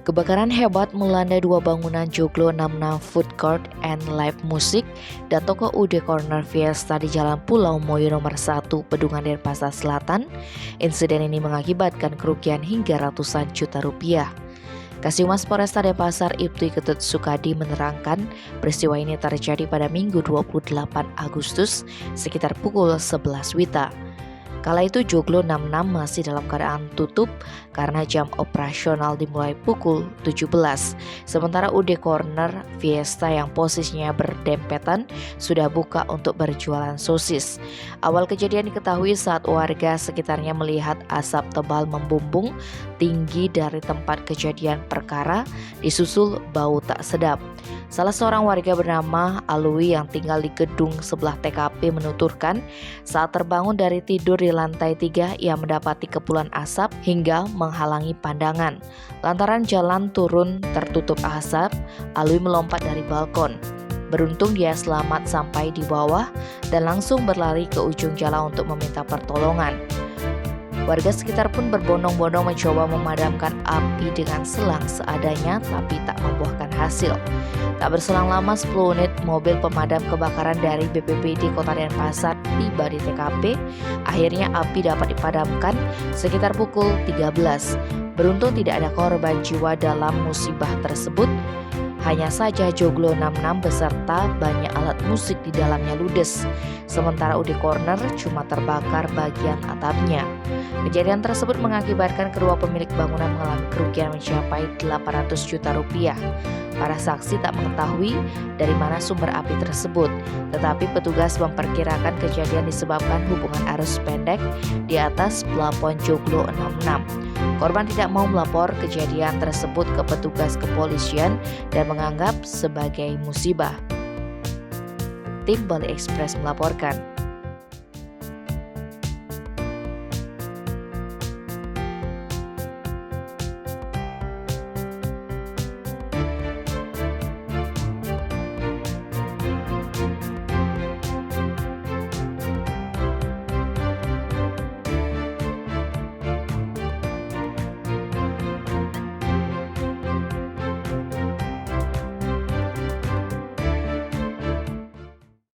Kebakaran hebat melanda dua bangunan Joglo 66 Food Court and Live Music dan toko UD Corner Fiesta di Jalan Pulau Moyo nomor 1 Pedungan Denpasar Selatan. Insiden ini mengakibatkan kerugian hingga ratusan juta rupiah. Kasihumas Polresta Denpasar Ibtu Ketut Sukadi menerangkan peristiwa ini terjadi pada Minggu 28 Agustus sekitar pukul 11 WITA. Kala itu Joglo 66 masih dalam keadaan tutup karena jam operasional dimulai pukul 17. Sementara UD Corner Fiesta yang posisinya berdempetan sudah buka untuk berjualan sosis. Awal kejadian diketahui saat warga sekitarnya melihat asap tebal membumbung tinggi dari tempat kejadian perkara disusul bau tak sedap. Salah seorang warga bernama Alwi yang tinggal di gedung sebelah TKP menuturkan saat terbangun dari tidur di lantai 3 ia mendapati kepulan asap hingga menghalangi pandangan. Lantaran jalan turun tertutup asap, Alwi melompat dari balkon. Beruntung dia selamat sampai di bawah dan langsung berlari ke ujung jalan untuk meminta pertolongan. Warga sekitar pun berbondong-bondong mencoba memadamkan api dengan selang seadanya tapi tak membuahkan hasil. Tak berselang lama 10 unit mobil pemadam kebakaran dari BPBD Kota Denpasar tiba di TKP. Akhirnya api dapat dipadamkan sekitar pukul 13. Beruntung tidak ada korban jiwa dalam musibah tersebut. Hanya saja Joglo 66 beserta banyak alat musik di dalamnya ludes. Sementara UD Corner cuma terbakar bagian atapnya. Kejadian tersebut mengakibatkan kedua pemilik bangunan mengalami kerugian mencapai 800 juta rupiah. Para saksi tak mengetahui dari mana sumber api tersebut, tetapi petugas memperkirakan kejadian disebabkan hubungan arus pendek di atas plafon Joglo 66. Korban tidak mau melapor kejadian tersebut ke petugas kepolisian dan menganggap sebagai musibah. Tim Bali Express melaporkan.